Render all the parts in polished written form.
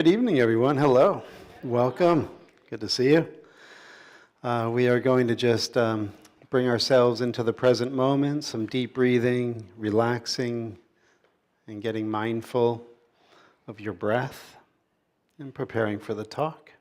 Good evening, everyone. Hello. Welcome. Good to see you. We are going to just bring ourselves into the present moment, some deep breathing, relaxing, and getting mindful of your breath and preparing for the talk.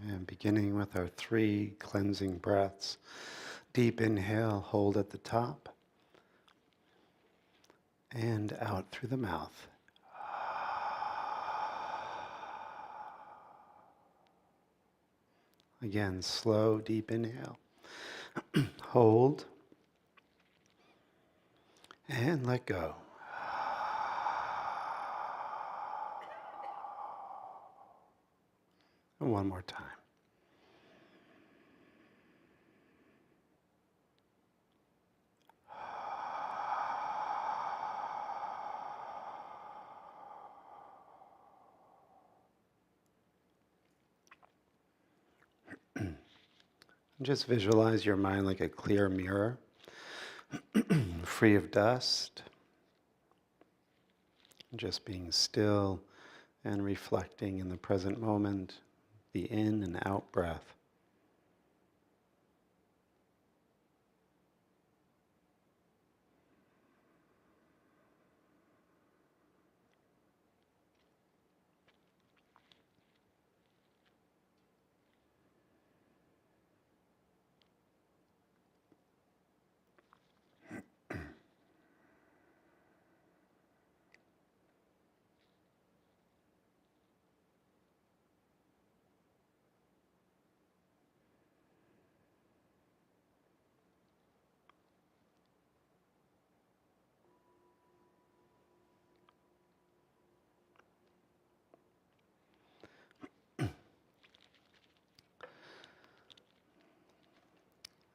And beginning with our 3 cleansing breaths. Deep inhale, hold at the top, and out through the mouth. Again, slow, deep inhale. Hold, and let go. And one more time. Just visualize your mind like a clear mirror, free of dust, just being still and reflecting in the present moment, the in and out breath.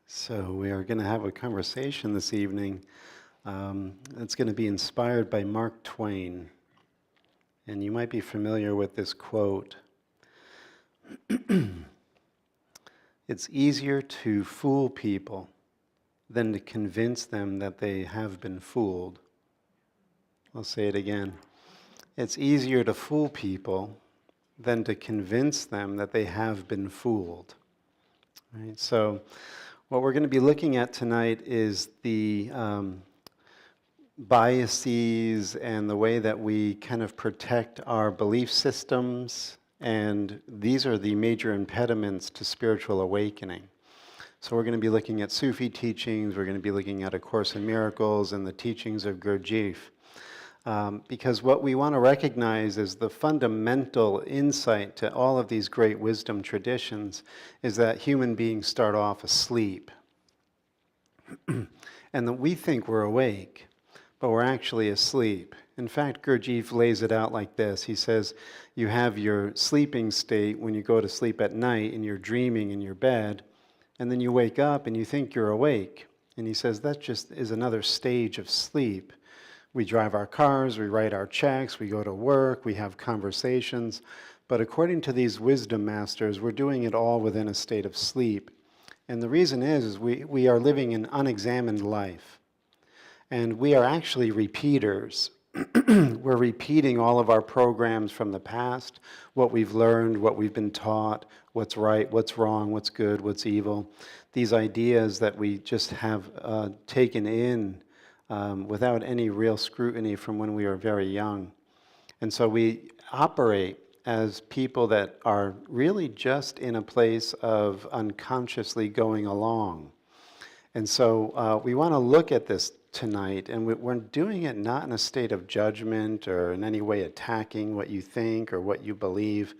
So we are going to have a conversation this evening. It's going to be inspired by Mark Twain. And you might be familiar with this quote. It's easier to fool people than to convince them that they have been fooled. I'll say it again. It's easier to fool people than to convince them that they have been fooled. Right? So what we're going to be looking at tonight is the biases and the way that we kind of protect our belief systems, and these are the major impediments to spiritual awakening. So we're going to be looking at Sufi teachings, we're going to be looking at A Course in Miracles and the teachings of Gurdjieff. Because what we want to recognize is the fundamental insight to all of these great wisdom traditions is that human beings start off asleep. And that we think we're awake, but we're actually asleep. In fact, Gurdjieff lays it out like this. He says, you have your sleeping state when you go to sleep at night and you're dreaming in your bed, and then you wake up and you think you're awake. And he says that just is another stage of sleep. We drive our cars, we write our checks, we go to work, we have conversations. But according to these wisdom masters, we're doing it all within a state of sleep. And the reason is we are living an unexamined life. And we are actually repeaters. We're repeating all of our programs from the past, what we've learned, what we've been taught, what's right, what's wrong, what's good, what's evil. These ideas that we just have taken in without any real scrutiny from when we were very young. And so we operate as people that are really just in a place of unconsciously going along. And so we want to look at this tonight, and we're doing it not in a state of judgment or in any way attacking what you think or what you believe,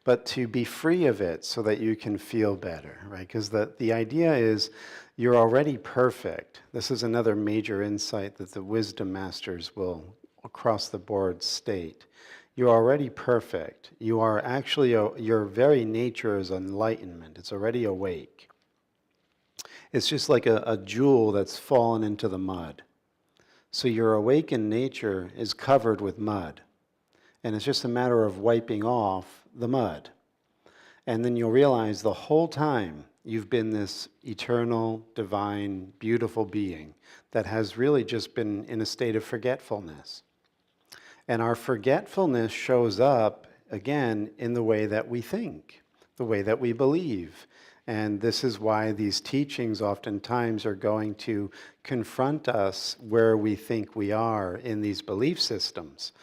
but to be free of it so that you can feel better, right? Because the idea is you're already perfect. This is another major insight that the wisdom masters will across the board state. You're already perfect. You are actually, your very nature is enlightenment. It's already awake. It's just like a jewel that's fallen into the mud. So your awakened nature is covered with mud. And it's just a matter of wiping off the mud. And then you'll realize the whole time you've been this eternal, divine, beautiful being that has really just been in a state of forgetfulness. And our forgetfulness shows up, again, in the way that we think, the way that we believe. And this is why these teachings oftentimes are going to confront us where we think we are in these belief systems.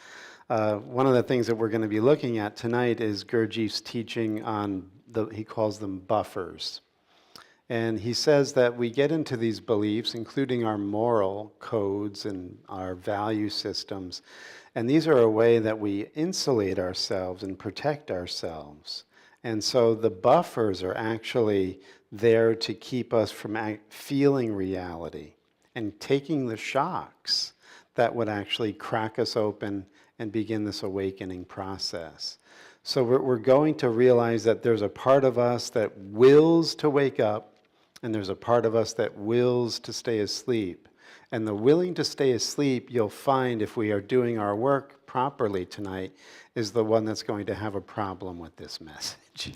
One of the things that we're going to be looking at tonight is Gurdjieff's teaching on, he calls them buffers. And he says that we get into these beliefs, including our moral codes and our value systems, and these are a way that we insulate ourselves and protect ourselves. And so the buffers are actually there to keep us from feeling reality and taking the shocks that would actually crack us open and begin this awakening process. So we're going to realize that there's a part of us that wills to wake up, and there's a part of us that wills to stay asleep. And the willing to stay asleep, you'll find if we are doing our work properly tonight, is the one that's going to have a problem with this message.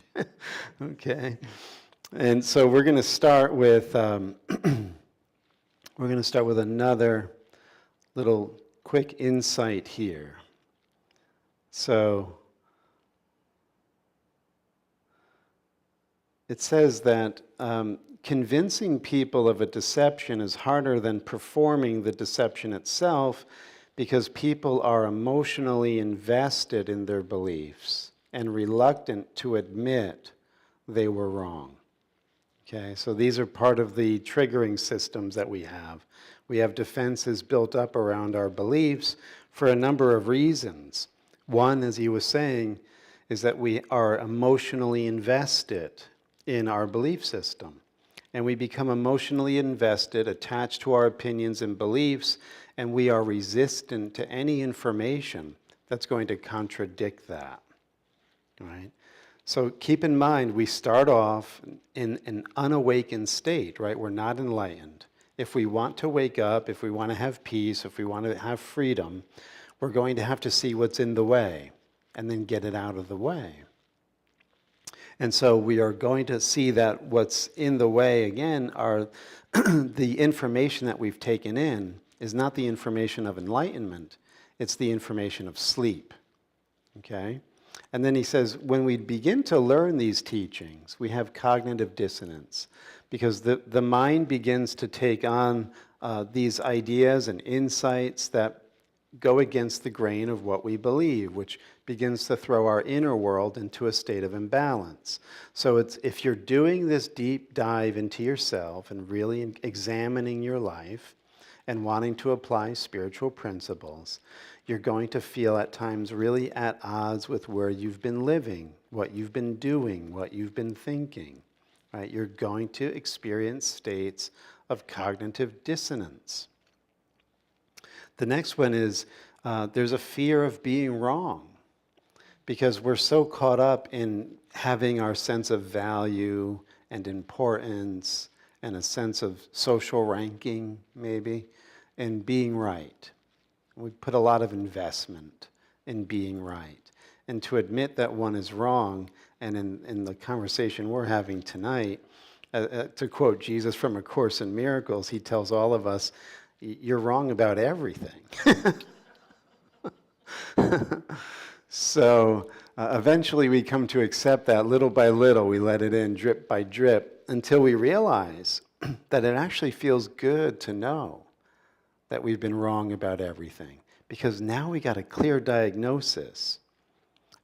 Okay? And so we're going to start with another little quick insight here. So it says that convincing people of a deception is harder than performing the deception itself, because people are emotionally invested in their beliefs and reluctant to admit they were wrong. Okay, so these are part of the triggering systems that we have. We have defenses built up around our beliefs for a number of reasons. One, as he was saying, is that we are emotionally invested in our belief system. And we become emotionally invested, attached to our opinions and beliefs, and we are resistant to any information that's going to contradict that, right? So keep in mind, we start off in an unawakened state, right? We're not enlightened. If we want to wake up, if we want to have peace, if we want to have freedom, we're going to have to see what's in the way and then get it out of the way. And so we are going to see that what's in the way, again, are the information that we've taken in is not the information of enlightenment, it's the information of sleep, okay? And then he says, when we begin to learn these teachings, we have cognitive dissonance, because the mind begins to take on these ideas and insights that go against the grain of what we believe, which begins to throw our inner world into a state of imbalance. So if you're doing this deep dive into yourself and really examining your life and wanting to apply spiritual principles, you're going to feel at times really at odds with where you've been living, what you've been doing, what you've been thinking, right? You're going to experience states of cognitive dissonance. The next one is there's a fear of being wrong, because we're so caught up in having our sense of value and importance and a sense of social ranking, maybe, and being right. We put a lot of investment in being right. And to admit that one is wrong, and in the conversation we're having tonight, to quote Jesus from A Course in Miracles, he tells all of us, you're wrong about everything. So eventually we come to accept that little by little, we let it in drip by drip, until we realize that it actually feels good to know that we've been wrong about everything. Because now we got a clear diagnosis.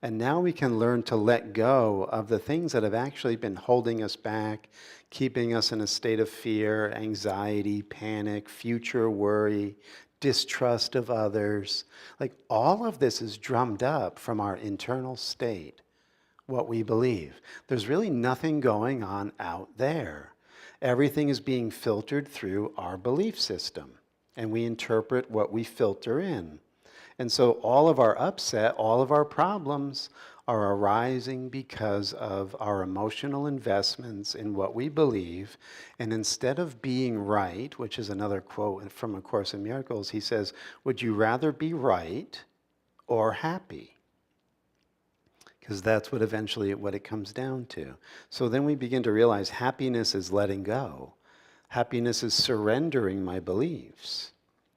And now we can learn to let go of the things that have actually been holding us back, keeping us in a state of fear, anxiety, panic, future worry, distrust of others. Like all of this is drummed up from our internal state, what we believe. There's really nothing going on out there. Everything is being filtered through our belief system, and we interpret what we filter in. And so all of our upset, all of our problems are arising because of our emotional investments in what we believe. And instead of being right, which is another quote from A Course in Miracles, he says, would you rather be right or happy? Because that's what eventually what it comes down to. So then we begin to realize happiness is letting go. Happiness is surrendering my beliefs,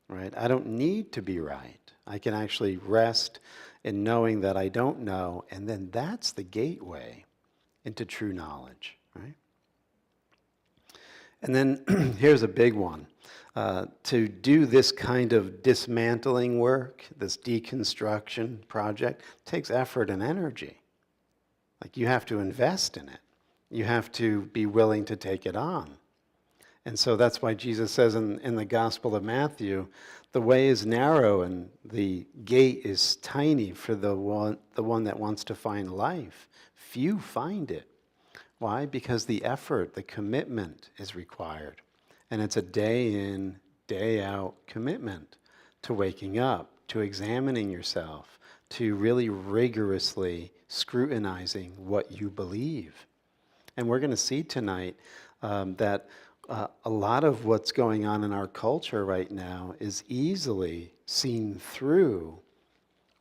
right? I don't need to be right. I can actually rest in knowing that I don't know, and then that's the gateway into true knowledge, right? And then here's a big one. To do this kind of dismantling work, this deconstruction project, takes effort and energy. Like you have to invest in it. You have to be willing to take it on. And so that's why Jesus says in the Gospel of Matthew, the way is narrow and the gate is tiny for the one that wants to find life. Few find it. Why? Because the effort, the commitment is required. And it's a day in, day out commitment to waking up, to examining yourself, to really rigorously scrutinizing what you believe. And we're going to see tonight that a lot of what's going on in our culture right now is easily seen through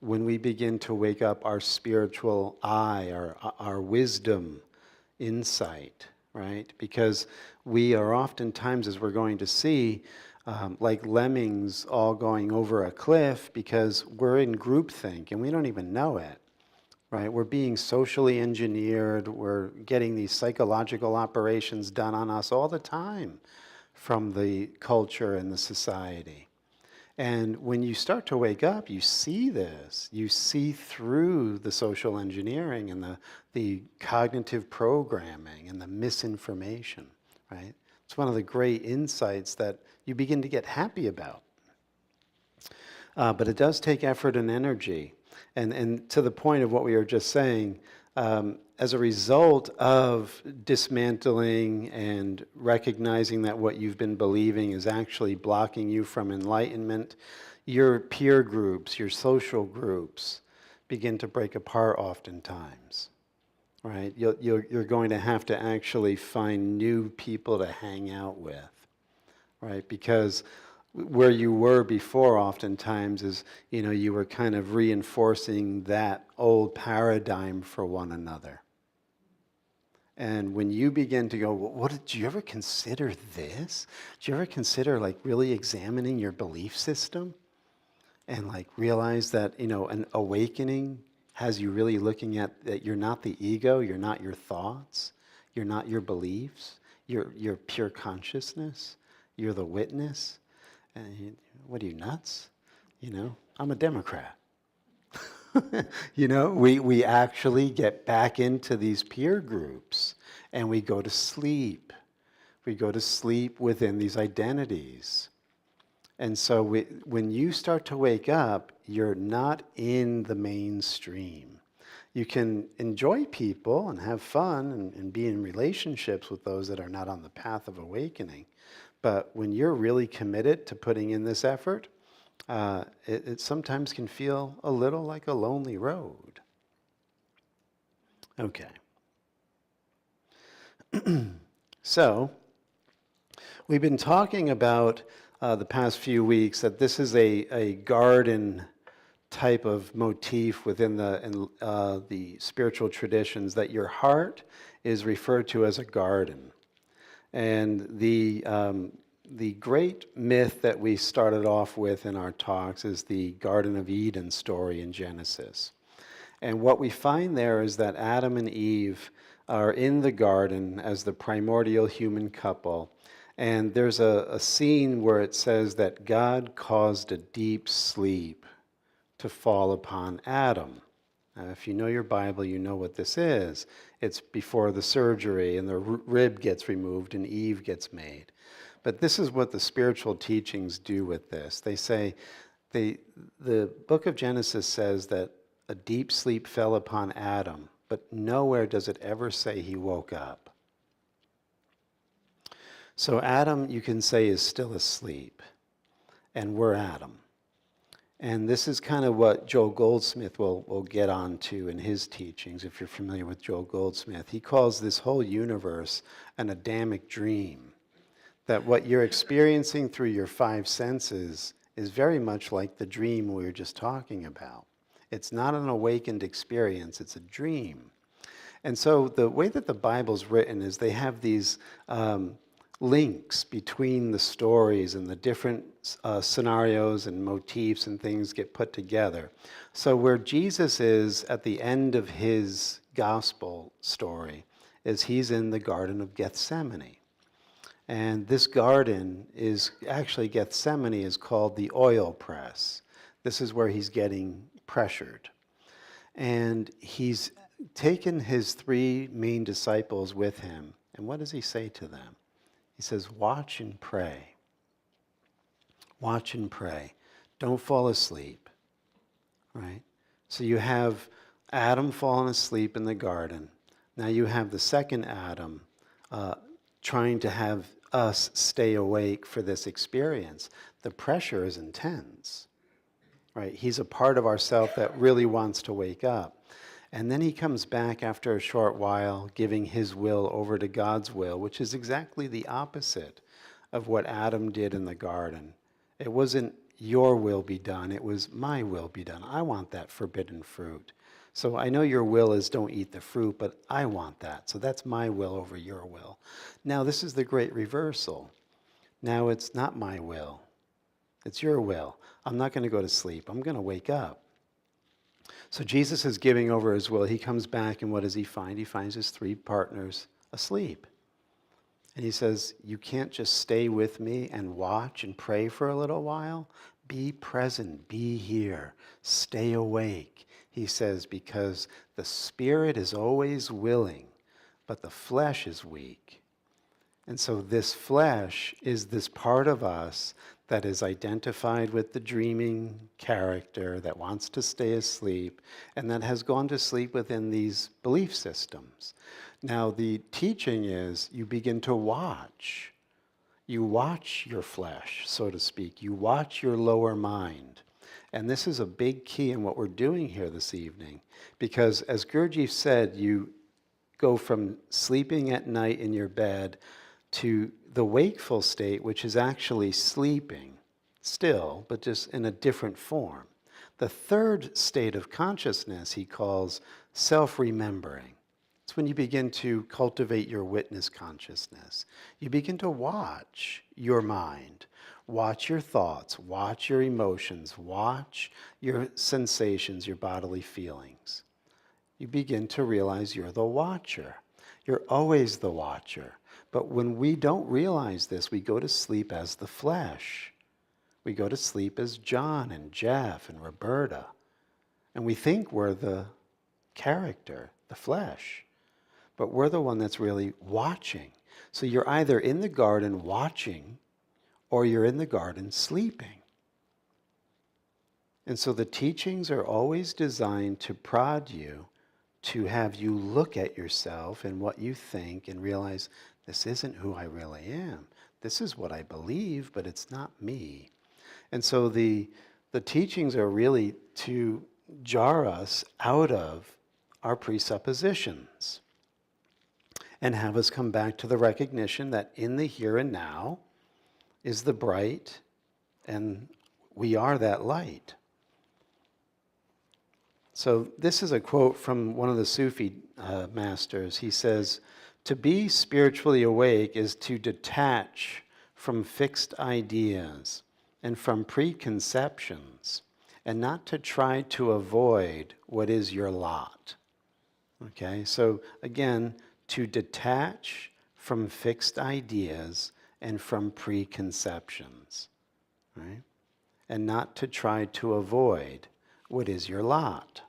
when we begin to wake up our spiritual eye, our wisdom, insight, right? Because we are oftentimes, as we're going to see, like lemmings all going over a cliff because we're in groupthink and we don't even know it. Right? We're being socially engineered. We're getting these psychological operations done on us all the time from the culture and the society. And when you start to wake up, you see this. You see through the social engineering and the cognitive programming and the misinformation, right? It's one of the great insights that you begin to get happy about. But it does take effort and energy. And to the point of what we were just saying, as a result of dismantling and recognizing that what you've been believing is actually blocking you from enlightenment, your peer groups, your social groups begin to break apart oftentimes, right? You're going to have to actually find new people to hang out with, right? Because where you were before oftentimes is, you were kind of reinforcing that old paradigm for one another. And when you begin to go, well, did you ever consider this? Did you ever consider like really examining your belief system? And like realize that, an awakening has you really looking at that you're not the ego, you're not your thoughts, you're not your beliefs, you're pure consciousness, you're the witness. And what are you, nuts? I'm a Democrat. We actually get back into these peer groups and we go to sleep. We go to sleep within these identities. And so when you start to wake up, you're not in the mainstream. You can enjoy people and have fun and be in relationships with those that are not on the path of awakening. But when you're really committed to putting in this effort, it sometimes can feel a little like a lonely road. Okay. So, we've been talking about the past few weeks that this is a garden type of motif within the spiritual traditions, that your heart is referred to as a garden. And the great myth that we started off with in our talks is the Garden of Eden story in Genesis. And what we find there is that Adam and Eve are in the garden as the primordial human couple, And there's a scene where it says that God caused a deep sleep to fall upon Adam. Now, if you know your Bible, you know what this is. It's before the surgery and the rib gets removed and Eve gets made. But this is what the spiritual teachings do with this. They say, the book of Genesis says that a deep sleep fell upon Adam, but nowhere does it ever say he woke up. So Adam, you can say, is still asleep, and we're Adam. And this is kind of what Joel Goldsmith will get onto in his teachings, if you're familiar with Joel Goldsmith. He calls this whole universe an Adamic dream, that what you're experiencing through your five senses is very much like the dream we were just talking about. It's not an awakened experience, it's a dream. And so the way that the Bible's written is they have these links between the stories, and the different scenarios and motifs and things get put together. So where Jesus is at the end of his gospel story is he's in the Garden of Gethsemane. And this garden is actually, Gethsemane is called the oil press. This is where he's getting pressured. And he's taken his three main disciples with him. And what does he say to them? He says, watch and pray. Watch and pray. Don't fall asleep. Right? So you have Adam falling asleep in the garden. Now you have the second Adam trying to have us stay awake for this experience. The pressure is intense. Right? He's a part of ourself that really wants to wake up. And then he comes back after a short while, giving his will over to God's will, which is exactly the opposite of what Adam did in the garden. It wasn't your will be done, it was my will be done. I want that forbidden fruit. So I know your will is don't eat the fruit, but I want that. So that's my will over your will. Now this is the great reversal. Now it's not my will, it's your will. I'm not going to go to sleep, I'm going to wake up. So Jesus is giving over his will. He comes back, and what does he find? He finds his three partners asleep. And he says, you can't just stay with me and watch and pray for a little while. Be present, be here, stay awake. He says, because the spirit is always willing, but the flesh is weak. And so this flesh is this part of us that is identified with the dreaming character that wants to stay asleep and that has gone to sleep within these belief systems. Now, the teaching is you begin to watch. You watch your flesh, so to speak. You watch your lower mind. And this is a big key in what we're doing here this evening, because as Gurdjieff said, you go from sleeping at night in your bed to the wakeful state, which is actually sleeping still, but just in a different form. The third state of consciousness he calls self-remembering. It's when you begin to cultivate your witness consciousness. You begin to watch your mind, watch your thoughts, watch your emotions, watch your sensations, your bodily feelings. You begin to realize you're the watcher. You're always the watcher. But when we don't realize this, we go to sleep as the flesh. We go to sleep as John and Jeff and Roberta. And we think we're the character, the flesh. But we're the one that's really watching. So you're either in the garden watching, or you're in the garden sleeping. And so the teachings are always designed to prod you, to have you look at yourself and what you think and realize, this isn't who I really am. This is what I believe, but it's not me. And so the teachings are really to jar us out of our presuppositions and have us come back to the recognition that in the here and now is the bright, and we are that light. So this is a quote from one of the Sufi masters. He says, to be spiritually awake is to detach from fixed ideas and from preconceptions, and not to try to avoid what is your lot. Okay, so again, to detach from fixed ideas and from preconceptions, right? And not to try to avoid what is your lot.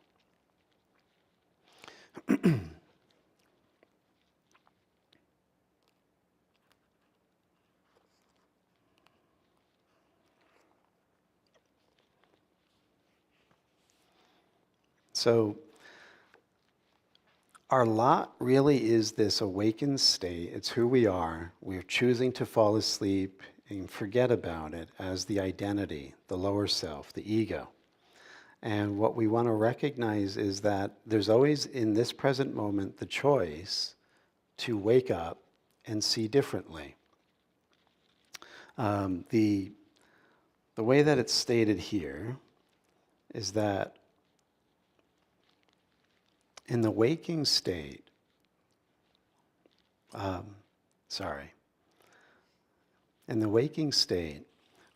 So our lot really is this awakened state. It's who we are. We're choosing to fall asleep and forget about it as the identity, the lower self, the ego. And what we want to recognize is that there's always, in this present moment, the choice to wake up and see differently. The way that it's stated here is that in the waking state, in the waking state,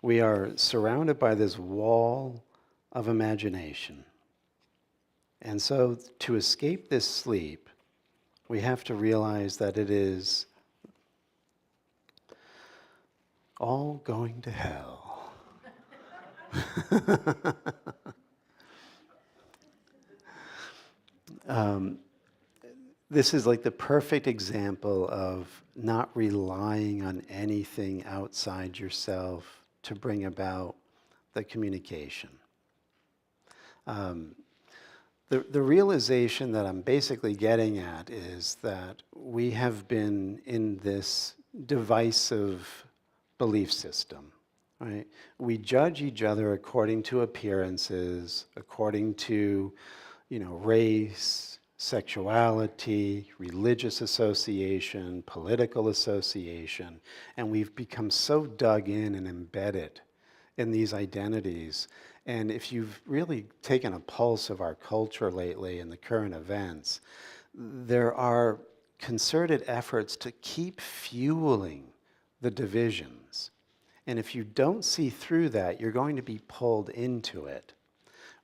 we are surrounded by this wall of imagination. And so to escape this sleep, we have to realize that it is all going to hell. This is like the perfect example of not relying on anything outside yourself to bring about the communication. The realization that I'm basically getting at is that we have been in this divisive belief system, right? We judge each other according to appearances, according to, race, sexuality, religious association, political association, and we've become so dug in and embedded in these identities. And if you've really taken a pulse of our culture lately and the current events, there are concerted efforts to keep fueling the divisions. And if you don't see through that, you're going to be pulled into it.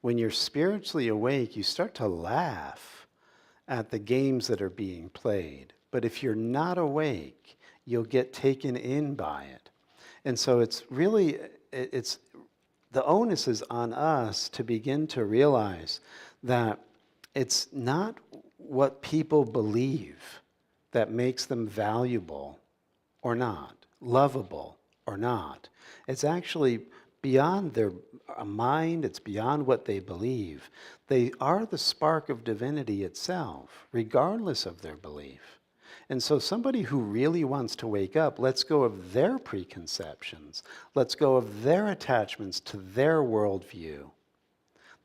When you're spiritually awake, you start to laugh at the games that are being played. But if you're not awake, you'll get taken in by it. And so it's really, the onus is on us to begin to realize that it's not what people believe that makes them valuable or not, lovable or not. It's actually beyond their mind, it's beyond what they believe. They are the spark of divinity itself, regardless of their belief. And so somebody who really wants to wake up lets go of their preconceptions, lets go of their attachments to their worldview.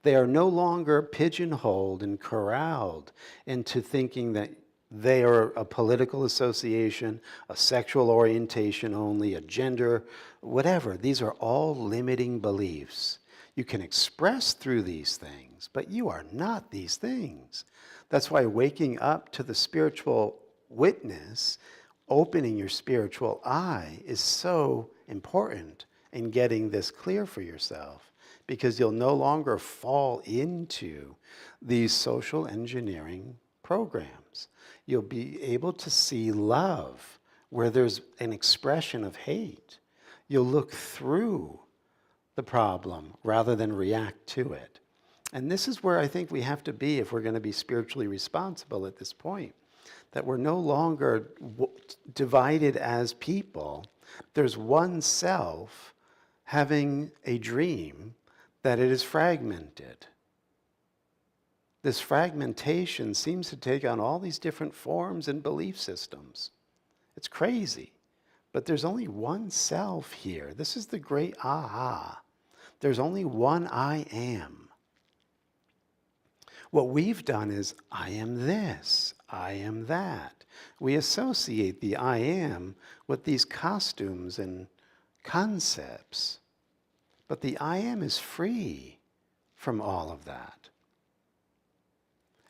They are no longer pigeonholed and corralled into thinking that they are a political association, a sexual orientation only, a gender, whatever. These are all limiting beliefs. You can express through these things, but you are not these things. That's why waking up to the spiritual witness, opening your spiritual eye, is so important in getting this clear for yourself, because you'll no longer fall into these social engineering programs. You'll be able to see love where there's an expression of hate. You'll look through the problem rather than react to it. And this is where I think we have to be if we're going to be spiritually responsible at this point, that we're no longer divided as people. There's one self having a dream that it is fragmented. This fragmentation seems to take on all these different forms and belief systems. It's crazy. But there's only one self here. This is the great aha. There's only one I am. What we've done is, I am this, I am that. We associate the I am with these costumes and concepts. But the I am is free from all of that.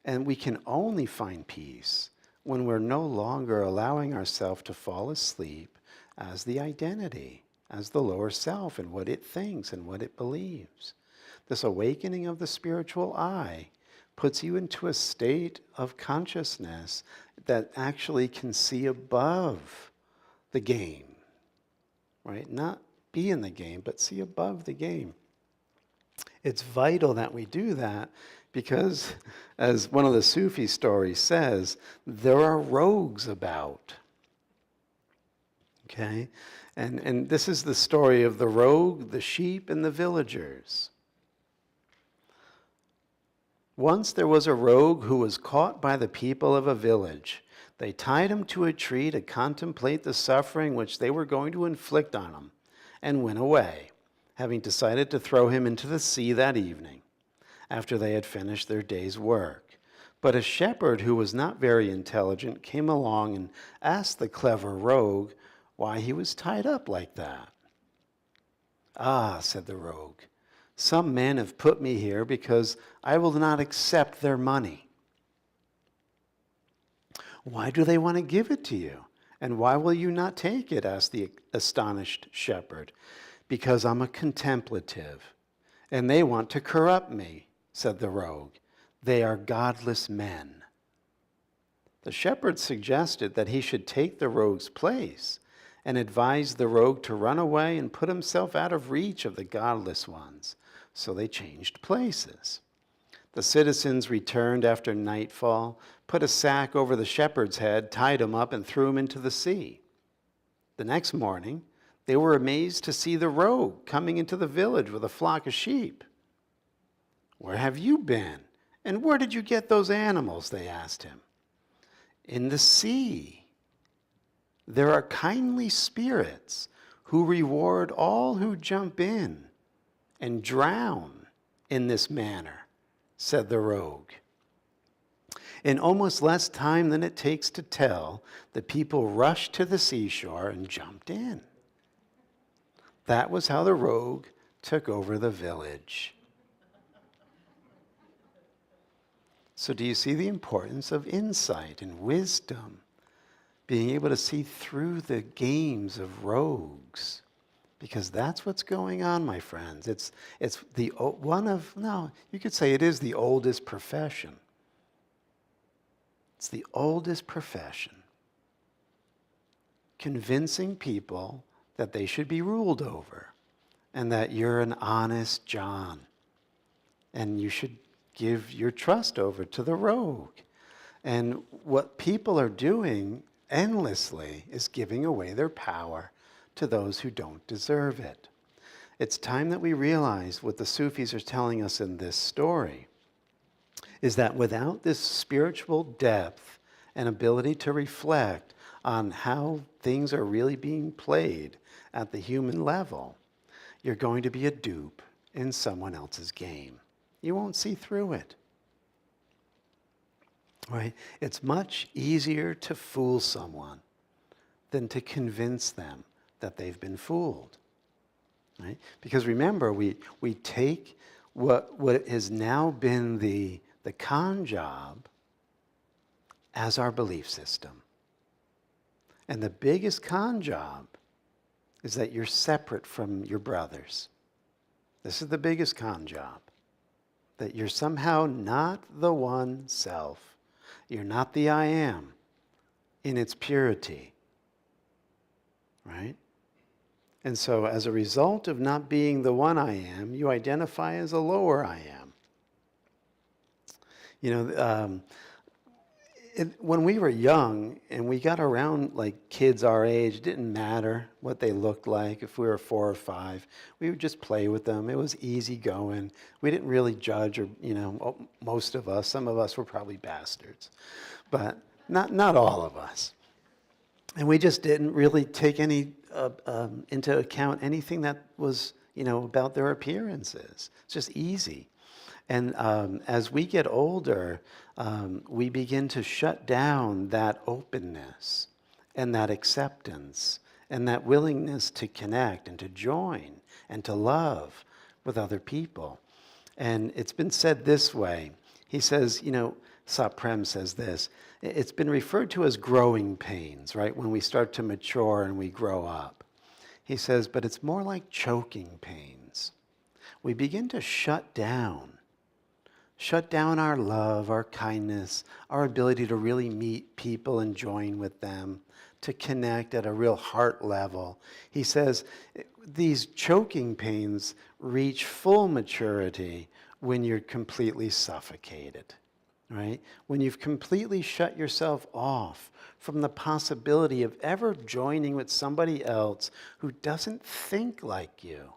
And we can only find peace when we're no longer allowing ourselves to fall asleep as the identity, as the lower self and what it thinks and what it believes. This awakening of the spiritual eye puts you into a state of consciousness that actually can see above the game. right? Not be in the game, but see above the game. It's vital that we do that because, as one of the Sufi stories says, there are rogues about. Okay? And this is the story of the rogue, the sheep, and the villagers. Once there was a rogue who was caught by the people of a village. They tied him to a tree to contemplate the suffering which they were going to inflict on him, and went away, having decided to throw him into the sea that evening, after they had finished their day's work. But a shepherd who was not very intelligent came along and asked the clever rogue why he was tied up like that. "Ah," said the rogue, "some men have put me here because I will not accept their money." "Why do they want to give it to you? And why will you not take it?" asked the astonished shepherd. "Because I'm a contemplative, and they want to corrupt me," said the rogue. "They are godless men." The shepherd suggested that he should take the rogue's place and advised the rogue to run away and put himself out of reach of the godless ones. So they changed places. The citizens returned after nightfall, put a sack over the shepherd's head, tied him up, and threw him into the sea. The next morning, they were amazed to see the rogue coming into the village with a flock of sheep. "Where have you been? And where did you get those animals?" they asked him. "In the sea. There are kindly spirits who reward all who jump in and drown in this manner," said the rogue. In almost less time than it takes to tell, the people rushed to the seashore and jumped in. That was how the rogue took over the village. So do you see the importance of insight and wisdom? Being able to see through the games of rogues. Because that's what's going on, my friends. It's the one of, no, you could say it is the oldest profession. It's the oldest profession. Convincing people that they should be ruled over and that you're an honest John and you should give your trust over to the rogue. And what people are doing endlessly is giving away their power to those who don't deserve it. It's time that we realize what the Sufis are telling us in this story is that without this spiritual depth and ability to reflect on how things are really being played at the human level, you're going to be a dupe in someone else's game. You won't see through it. Right? It's much easier to fool someone than to convince them that they've been fooled. Right? Because remember, we take what has now been the con job as our belief system. And the biggest con job is that you're separate from your brothers. This is the biggest con job. That you're somehow not the one self. You're not the I am in its purity. Right? And so as a result of not being the one I am, you identify as a lower I am. You know, when we were young and we got around like kids our age, it didn't matter what they looked like. If we were 4 or 5, we would just play with them. It was easy going. We didn't really judge, or most of us. Some of us were probably bastards, but not all of us. And we just didn't really take any into account anything that was about their appearances. It's just easy. And as we get older, we begin to shut down that openness and that acceptance and that willingness to connect and to join and to love with other people. And it's been said this way. He says, Saprem says this, it's been referred to as growing pains, right? When we start to mature and we grow up. He says, but it's more like choking pains. We begin to shut down shut down our love, our kindness, our ability to really meet people and join with them, to connect at a real heart level. He says these choking pains reach full maturity when you're completely suffocated, right? When you've completely shut yourself off from the possibility of ever joining with somebody else who doesn't think like you,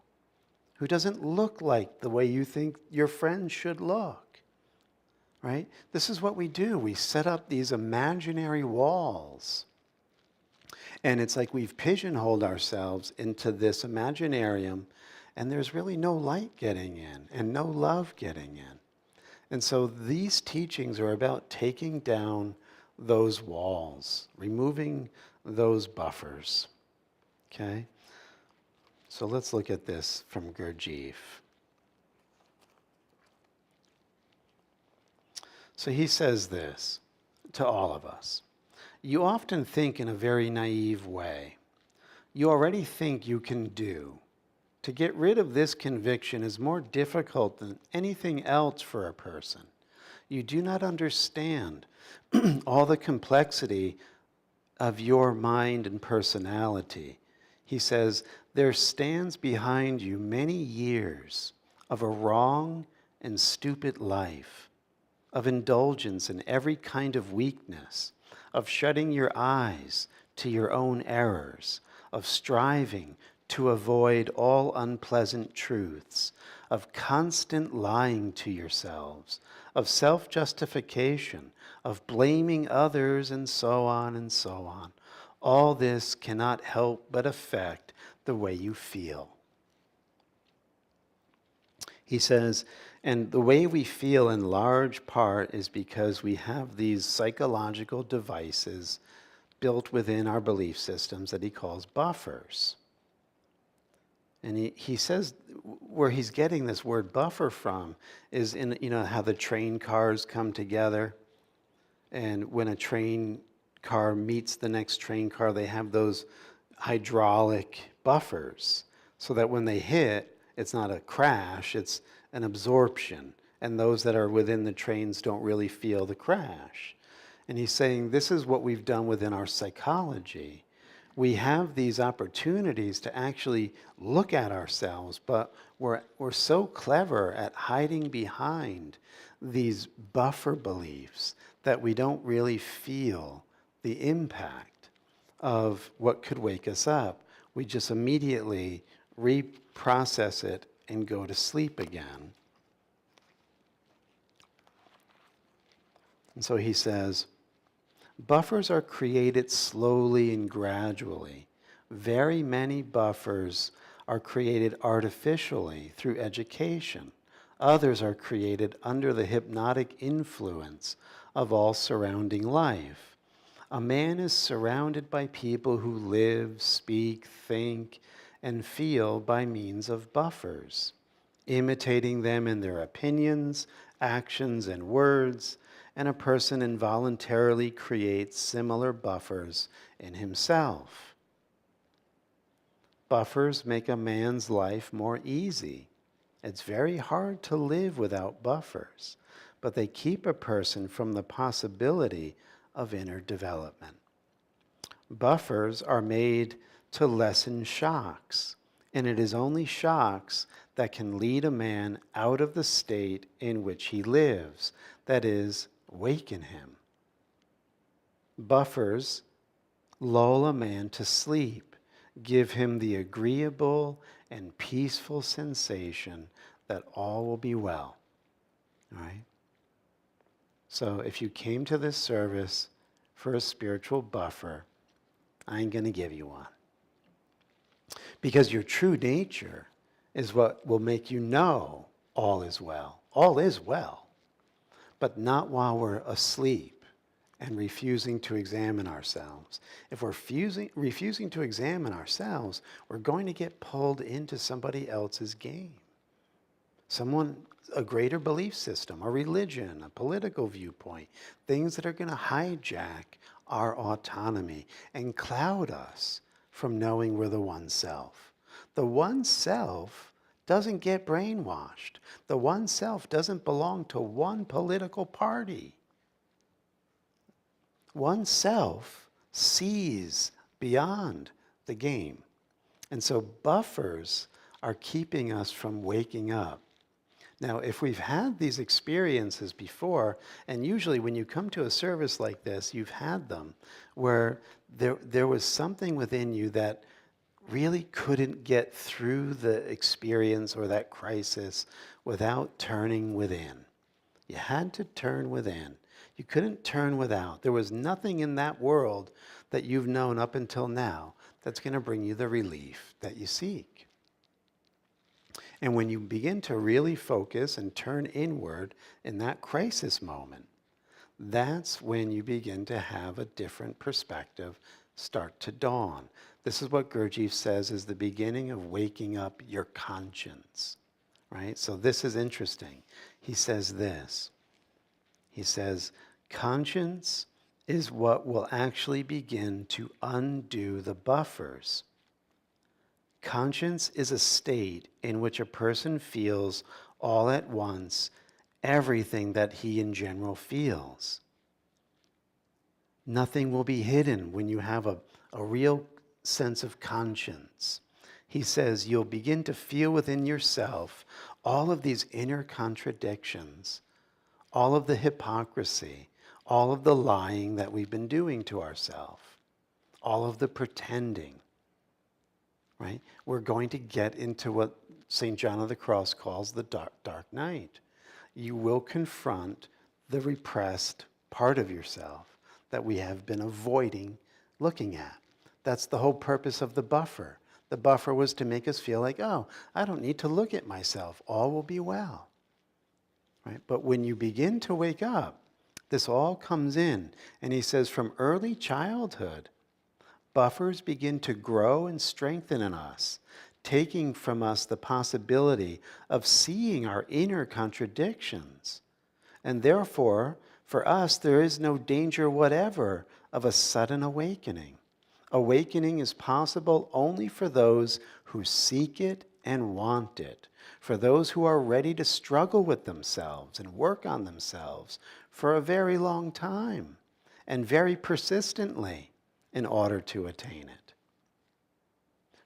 who doesn't look like the way you think your friends should look. Right? This is what we do. We set up these imaginary walls. And it's like we've pigeonholed ourselves into this imaginarium, and there's really no light getting in and no love getting in. And so these teachings are about taking down those walls, removing those buffers. Okay? So let's look at this from Gurdjieff. So he says this to all of us. You often think in a very naive way. You already think you can do. To get rid of this conviction is more difficult than anything else for a person. You do not understand all the complexity of your mind and personality. He says, there stands behind you many years of a wrong and stupid life, of indulgence in every kind of weakness, of shutting your eyes to your own errors, of striving to avoid all unpleasant truths, of constant lying to yourselves, of self-justification, of blaming others, and so on and so on. All this cannot help but affect the way you feel. He says, and the way we feel in large part is because we have these psychological devices built within our belief systems that he calls buffers. And he says where he's getting this word buffer from is in, how the train cars come together. And when a train car meets the next train car, they have those hydraulic buffers so that when they hit, it's not a crash, it's an absorption. And those that are within the trains don't really feel the crash. And he's saying this is what we've done within our psychology. We have these opportunities to actually look at ourselves, but we're so clever at hiding behind these buffer beliefs that we don't really feel the impact of what could wake us up. We just immediately reprocess it and go to sleep again. And so he says, buffers are created slowly and gradually. Very many buffers are created artificially through education. Others are created under the hypnotic influence of all surrounding life. A man is surrounded by people who live, speak, think, and feel by means of buffers, imitating them in their opinions, actions, and words, and a person involuntarily creates similar buffers in himself. Buffers make a man's life more easy. It's very hard to live without buffers, but they keep a person from the possibility of inner development. Buffers are made to lessen shocks, and it is only shocks that can lead a man out of the state in which he lives, that is, waken him. Buffers lull a man to sleep, give him the agreeable and peaceful sensation that all will be well. All right? So if you came to this service for a spiritual buffer, I ain't going to give you one. Because your true nature is what will make you know all is well. All is well, but not while we're asleep and refusing to examine ourselves. If we're refusing to examine ourselves, we're going to get pulled into somebody else's game. A greater belief system, a religion, a political viewpoint, things that are going to hijack our autonomy and cloud us from knowing we're the one self. The one self doesn't get brainwashed. The one self doesn't belong to one political party. One self sees beyond the game. And so buffers are keeping us from waking up. Now, if we've had these experiences before, and usually when you come to a service like this, you've had them, where there was something within you that really couldn't get through the experience or that crisis without turning within. You had to turn within. You couldn't turn without. There was nothing in that world that you've known up until now that's going to bring you the relief that you seek. And when you begin to really focus and turn inward in that crisis moment, that's when you begin to have a different perspective start to dawn. This is what Gurdjieff says is the beginning of waking up your conscience, right? So this is interesting. He says this. He says, conscience is what will actually begin to undo the buffers. Conscience is a state in which a person feels all at once everything that he in general feels. Nothing will be hidden when you have a real sense of conscience. He says you'll begin to feel within yourself all of these inner contradictions, all of the hypocrisy, all of the lying that we've been doing to ourselves, all of the pretending, right? We're going to get into what St. John of the Cross calls the dark night. You will confront the repressed part of yourself that we have been avoiding looking at. That's the whole purpose of the buffer. The buffer was to make us feel like, oh, I don't need to look at myself. All will be well. Right? But when you begin to wake up, this all comes in. And he says from early childhood, buffers begin to grow and strengthen in us, taking from us the possibility of seeing our inner contradictions. And therefore, for us, there is no danger whatever of a sudden awakening. Awakening is possible only for those who seek it and want it, for those who are ready to struggle with themselves and work on themselves for a very long time and very persistently in order to attain it.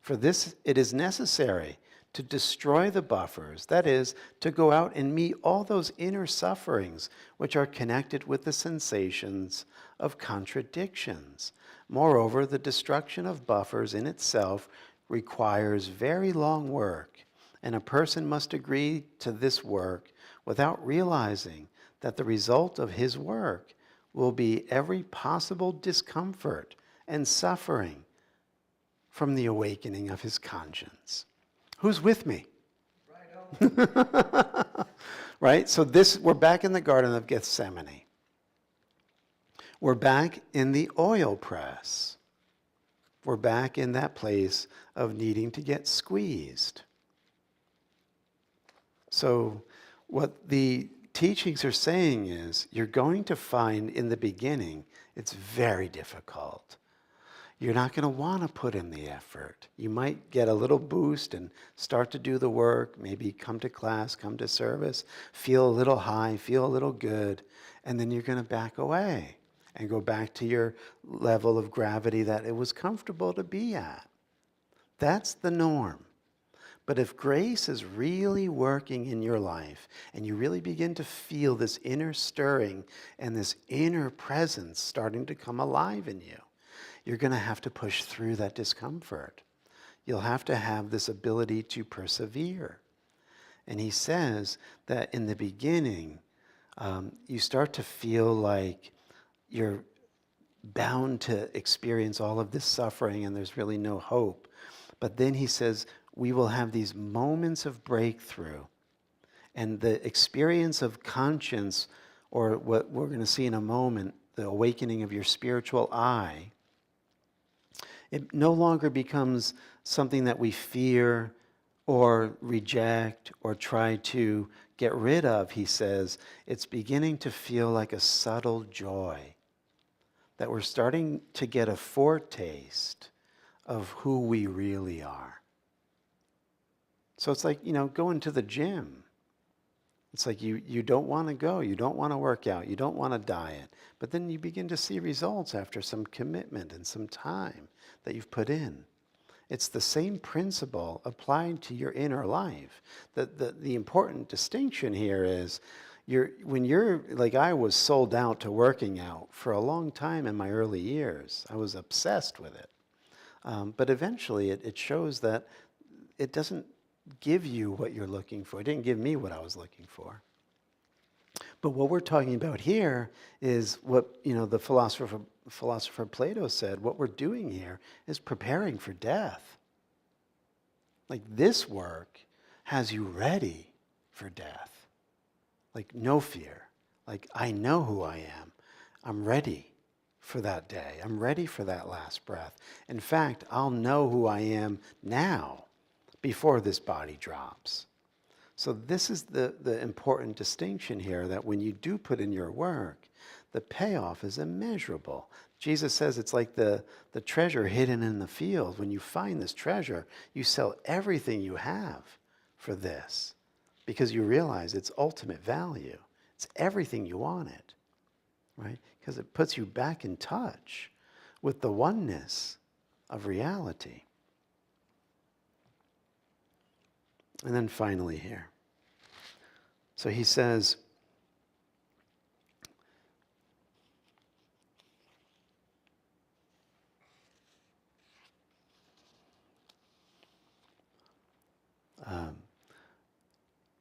For this, it is necessary to destroy the buffers, that is, to go out and meet all those inner sufferings which are connected with the sensations of contradictions. Moreover, the destruction of buffers in itself requires very long work, and a person must agree to this work without realizing that the result of his work will be every possible discomfort and suffering from the awakening of his conscience. Who's with me? Right? So we're back in the Garden of Gethsemane. We're back in the oil press. We're back in that place of needing to get squeezed. So what the teachings are saying is you're going to find in the beginning it's very difficult. You're not going to want to put in the effort. You might get a little boost and start to do the work, maybe come to class, come to service, feel a little high, feel a little good, and then you're going to back away and go back to your level of gravity that it was comfortable to be at. That's the norm. But if grace is really working in your life and you really begin to feel this inner stirring and this inner presence starting to come alive in you, you're going to have to push through that discomfort. You'll have to have this ability to persevere. And he says that in the beginning, you start to feel like you're bound to experience all of this suffering and there's really no hope. But then he says, we will have these moments of breakthrough. And the experience of conscience, or what we're going to see in a moment, the awakening of your spiritual eye, it no longer becomes something that we fear or reject or try to get rid of, he says. It's beginning to feel like a subtle joy, that we're starting to get a foretaste of who we really are. So it's like, going to the gym. It's like you don't want to go, you don't want to work out, you don't want to diet. But then you begin to see results after some commitment and some time that you've put in. It's the same principle applied to your inner life. The important distinction here is when you're, like I was sold out to working out for a long time in my early years. I was obsessed with it. But eventually it shows that it doesn't give you what you're looking for. It didn't give me what I was looking for. But what we're talking about here is what the philosopher Plato said. What we're doing here is preparing for death. Like this work has you ready for death. Like no fear. Like I know who I am. I'm ready for that day. I'm ready for that last breath. In fact, I'll know who I am now before this body drops. So this is the important distinction here, that when you do put in your work, the payoff is immeasurable. Jesus says it's like the treasure hidden in the field. When you find this treasure, you sell everything you have for this because you realize its ultimate value. It's everything you wanted, right? Because it puts you back in touch with the oneness of reality. And then finally here. So he says,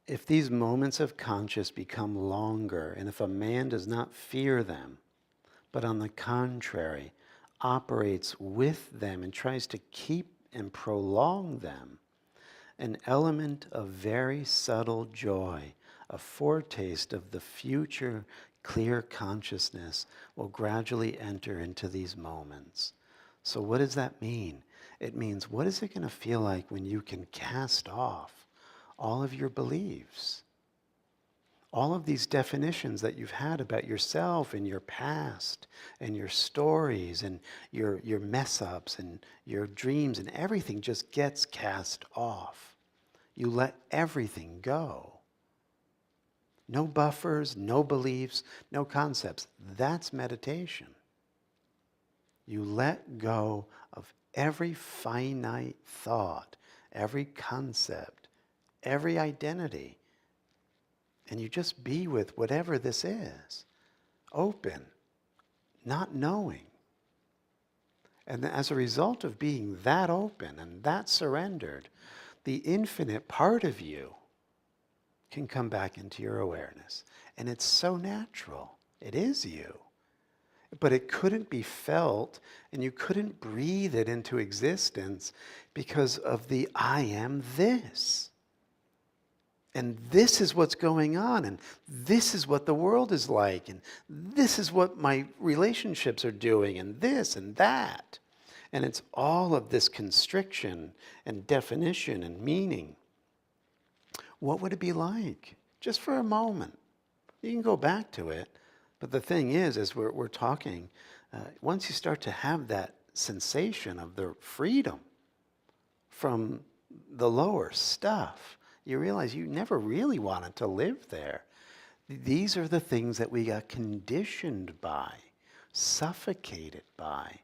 if these moments of conscious become longer, and if a man does not fear them, but on the contrary, operates with them and tries to keep and prolong them, an element of very subtle joy, a foretaste of the future clear consciousness will gradually enter into these moments. So what does that mean? It means, what is it going to feel like when you can cast off all of your beliefs? All of these definitions that you've had about yourself and your past and your stories and your mess-ups and your dreams, and everything just gets cast off. You let everything go. No buffers, no beliefs, no concepts. That's meditation. You let go of every finite thought, every concept, every identity, and you just be with whatever this is. Open, not knowing. And as a result of being that open and that surrendered, the infinite part of you can come back into your awareness. And it's so natural. It is you. But it couldn't be felt, and you couldn't breathe it into existence because of the I am this. And this is what's going on, and this is what the world is like, and this is what my relationships are doing, and this and that. And it's all of this constriction and definition and meaning. What would it be like? Just for a moment. You can go back to it. But the thing is, as we're talking, once you start to have that sensation of the freedom from the lower stuff, you realize you never really wanted to live there. These are the things that we got conditioned by, suffocated by.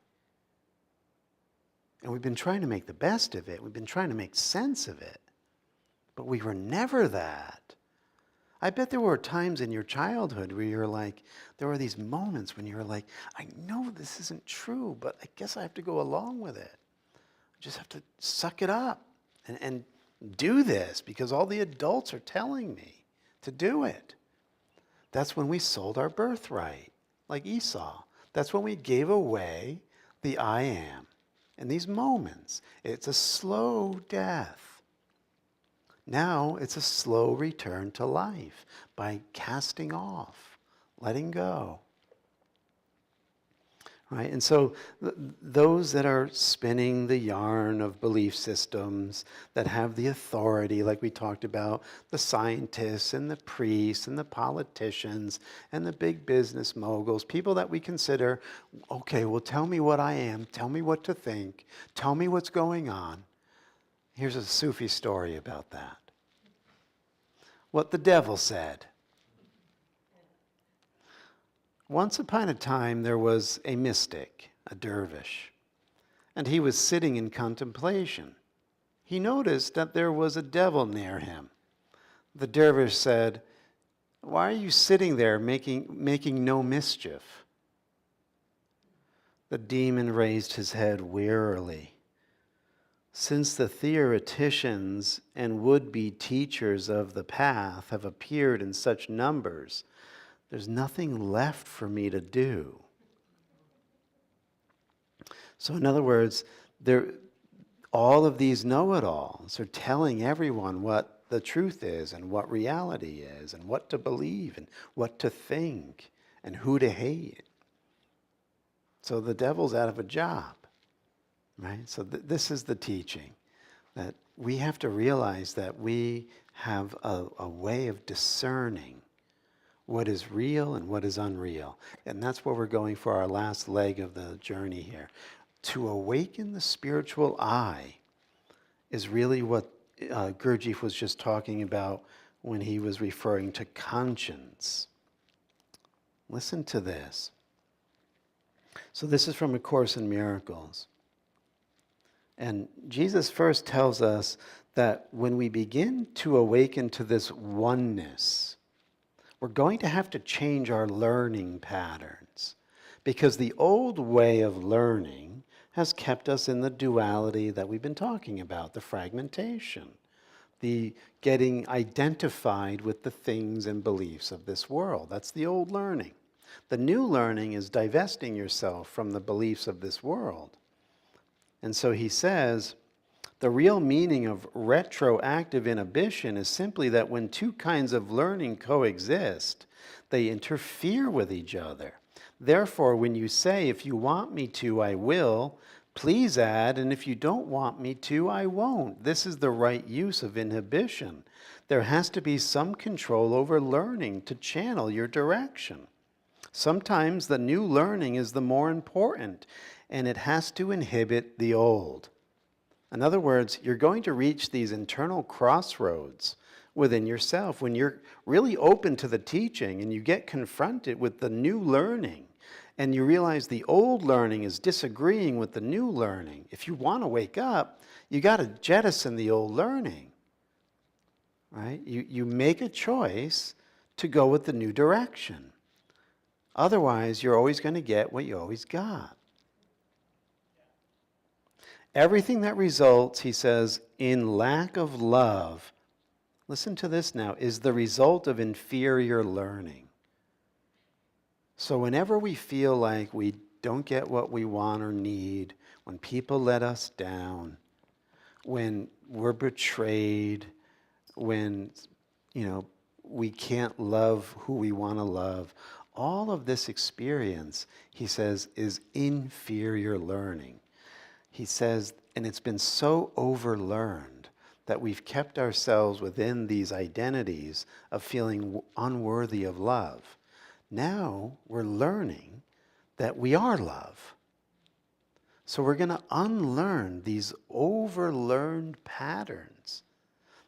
And we've been trying to make the best of it. We've been trying to make sense of it. But we were never that. I bet there were times in your childhood where you're like, there were these moments when you were like, I know this isn't true, but I guess I have to go along with it. I just have to suck it up and do this because all the adults are telling me to do it. That's when we sold our birthright, like Esau. That's when we gave away the I am. In these moments, it's a slow death. Now it's a slow return to life by casting off, letting go. Right? And so those that are spinning the yarn of belief systems that have the authority, like we talked about, the scientists and the priests and the politicians and the big business moguls, people that we consider, okay, well, tell me what I am, tell me what to think, tell me what's going on. Here's a Sufi story about that. What the devil said. Once upon a time, there was a mystic, a dervish, and he was sitting in contemplation. He noticed that there was a devil near him. The dervish said, "Why are you sitting there making no mischief?" The demon raised his head wearily. Since the theoreticians and would-be teachers of the path have appeared in such numbers, there's nothing left for me to do. So in other words, all of these know-it-alls are telling everyone what the truth is and what reality is and what to believe and what to think and who to hate. So the devil's out of a job, right? So this is the teaching, that we have to realize that we have a way of discerning what is real and what is unreal. And that's where we're going for our last leg of the journey here. To awaken the spiritual eye is really what Gurdjieff was just talking about when he was referring to conscience. Listen to this. So this is from A Course in Miracles. And Jesus first tells us that when we begin to awaken to this oneness, we're going to have to change our learning patterns, because the old way of learning has kept us in the duality that we've been talking about, the fragmentation, the getting identified with the things and beliefs of this world. That's the old learning. The new learning is divesting yourself from the beliefs of this world. And so he says, the real meaning of retroactive inhibition is simply that when two kinds of learning coexist, they interfere with each other. Therefore, when you say, if you want me to, I will, please add, and if you don't want me to, I won't. This is the right use of inhibition. There has to be some control over learning to channel your direction. Sometimes the new learning is the more important, and it has to inhibit the old. In other words, you're going to reach these internal crossroads within yourself when you're really open to the teaching and you get confronted with the new learning and you realize the old learning is disagreeing with the new learning. If you want to wake up, you got to jettison the old learning, right? You make a choice to go with the new direction. Otherwise, you're always going to get what you always got. Everything that results, he says, in lack of love, listen to this now, is the result of inferior learning. So whenever we feel like we don't get what we want or need, when people let us down, when we're betrayed, when, we can't love who we want to love, all of this experience, he says, is inferior learning. He says, and it's been so overlearned that we've kept ourselves within these identities of feeling unworthy of love. Now we're learning that we are love. So we're going to unlearn these overlearned patterns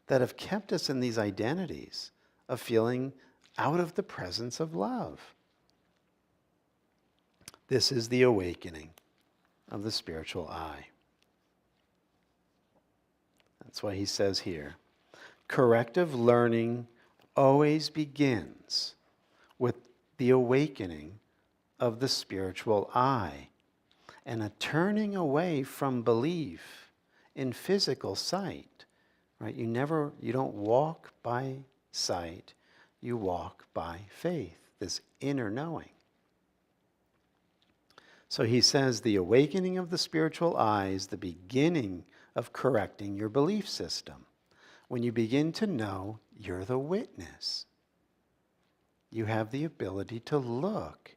that have kept us in these identities of feeling out of the presence of love. This is the awakening of the spiritual eye. That's why he says here, corrective learning always begins with the awakening of the spiritual eye and a turning away from belief in physical sight, right? You don't walk by sight, you walk by faith, this inner knowing. So he says the awakening of the spiritual eye is the beginning of correcting your belief system. When you begin to know you're the witness, you have the ability to look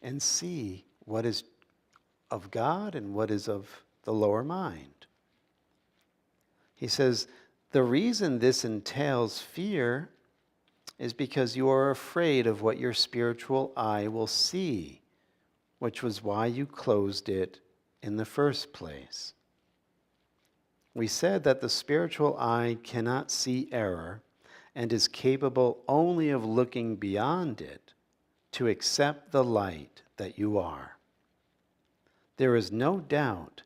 and see what is of God and what is of the lower mind. He says the reason this entails fear is because you are afraid of what your spiritual eye will see, which was why you closed it in the first place. We said that the spiritual eye cannot see error and is capable only of looking beyond it to accept the light that you are. There is no doubt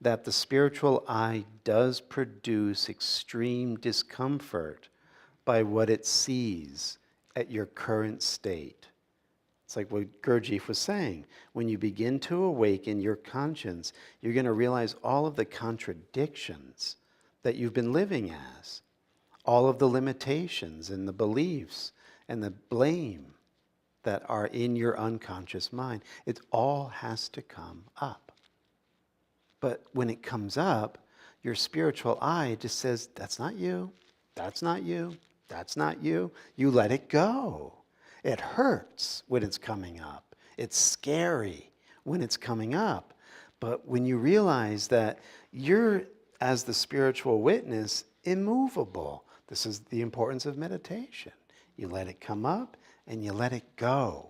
that the spiritual eye does produce extreme discomfort by what it sees at your current state. It's like what Gurdjieff was saying. When you begin to awaken your conscience, you're going to realize all of the contradictions that you've been living as, all of the limitations and the beliefs and the blame that are in your unconscious mind. It all has to come up. But when it comes up, your spiritual eye just says, that's not you, that's not you, that's not you. You let it go. It hurts when it's coming up. It's scary when it's coming up. But when you realize that you're, as the spiritual witness, immovable, this is the importance of meditation. You let it come up and you let it go.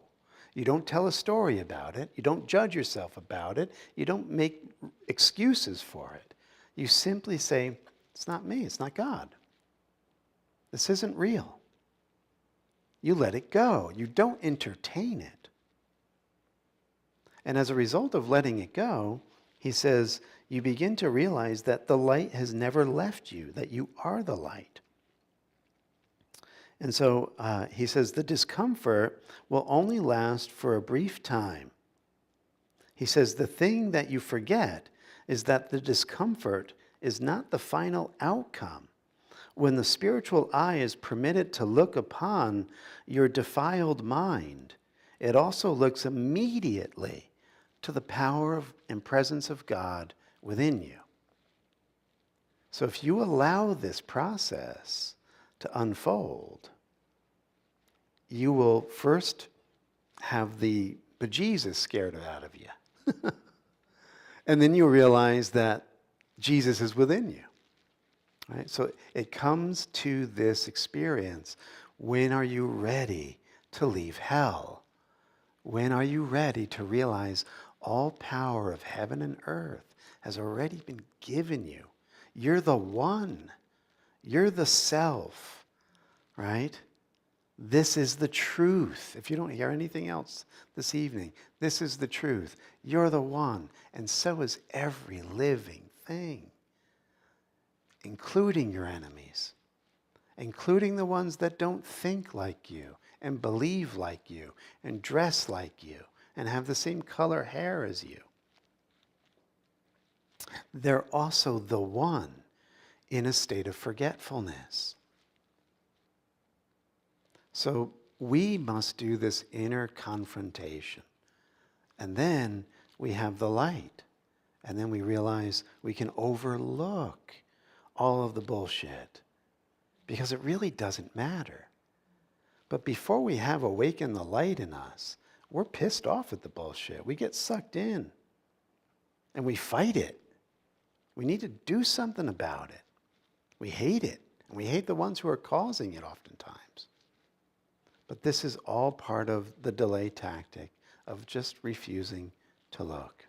You don't tell a story about it. You don't judge yourself about it. You don't make excuses for it. You simply say, it's not me, it's not God. This isn't real. You let it go. You don't entertain it. And as a result of letting it go, he says, you begin to realize that the light has never left you, that you are the light. And so he says the discomfort will only last for a brief time. He says the thing that you forget is that the discomfort is not the final outcome. When the spiritual eye is permitted to look upon your defiled mind, it also looks immediately to the power and presence of God within you. So if you allow this process to unfold, you will first have the bejesus scared out of you. And then you'll realize that Jesus is within you. Right? So it comes to this experience. When are you ready to leave hell? When are you ready to realize all power of heaven and earth has already been given you? You're the one. You're the self, right? This is the truth. If you don't hear anything else this evening, this is the truth. You're the one, and so is every living thing, including your enemies, including the ones that don't think like you and believe like you and dress like you and have the same color hair as you. They're also the one in a state of forgetfulness. So we must do this inner confrontation. And then we have the light. And then we realize we can overlook all of the bullshit because it really doesn't matter. But before we have awakened the light in us, we're pissed off at the bullshit. We get sucked in and we fight it. We need to do something about it. We hate it, and we hate the ones who are causing it oftentimes. But this is all part of the delay tactic of just refusing to look.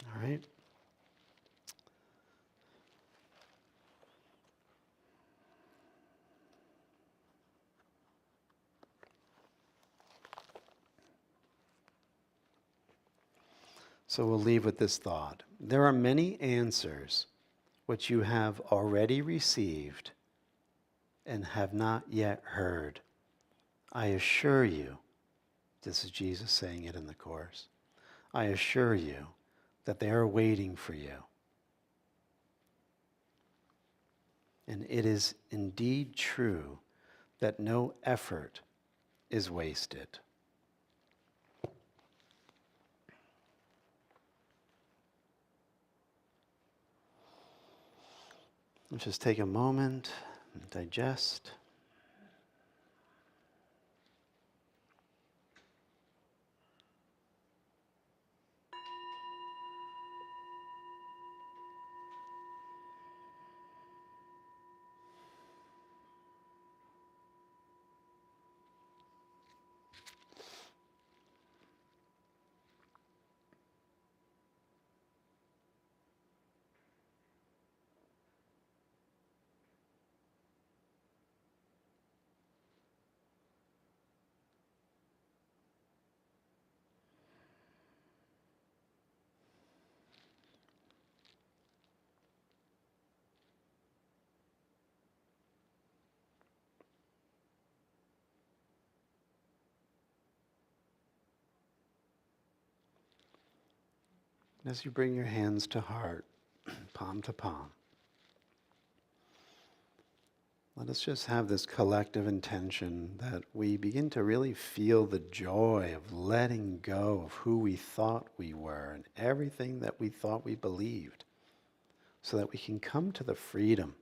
All right? So we'll leave with this thought. There are many answers which you have already received and have not yet heard. I assure you, this is Jesus saying it in the Course, I assure you that they are waiting for you. And it is indeed true that no effort is wasted. Let's just take a moment and digest. As you bring your hands to heart, palm to palm, let us just have this collective intention that we begin to really feel the joy of letting go of who we thought we were and everything that we thought we believed, so that we can come to the freedom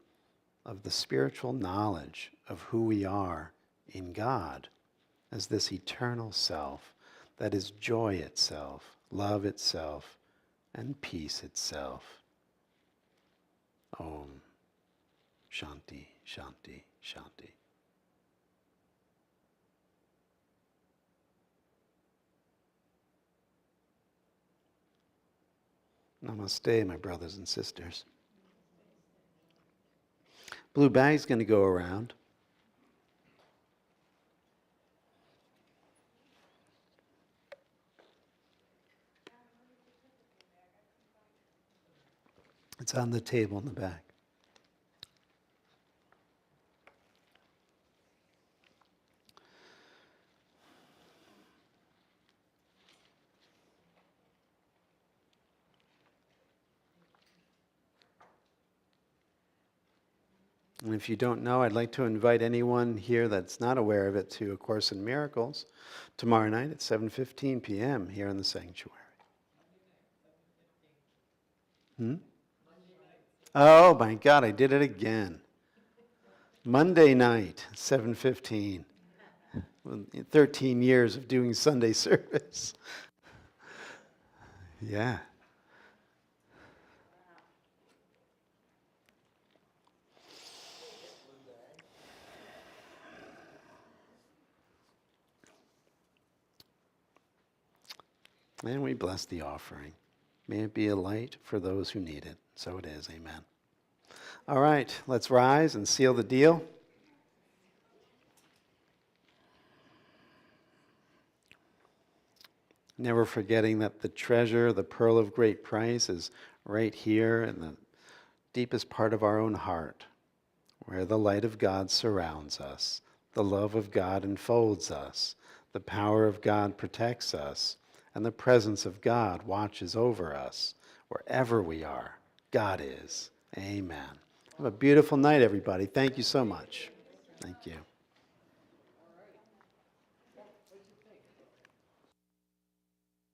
of the spiritual knowledge of who we are in God as this eternal self that is joy itself, love itself, and peace itself. Om. Shanti, Shanti, Shanti. Namaste, my brothers and sisters. Blue bag's going to go around. It's on the table in the back. And if you don't know, I'd like to invite anyone here that's not aware of it to A Course in Miracles tomorrow night at 7:15 p.m. here in the sanctuary. Oh my God, I did it again. Monday night, 7:15. 13 years of doing Sunday service. Yeah. And we bless the offering. May it be a light for those who need it. So it is. Amen. All right, let's rise and seal the deal. Never forgetting that the treasure, the pearl of great price, is right here in the deepest part of our own heart, where the light of God surrounds us, the love of God enfolds us, the power of God protects us, and the presence of God watches over us. Wherever we are, God is. Amen. Have a beautiful night, everybody. Thank you so much. Thank you.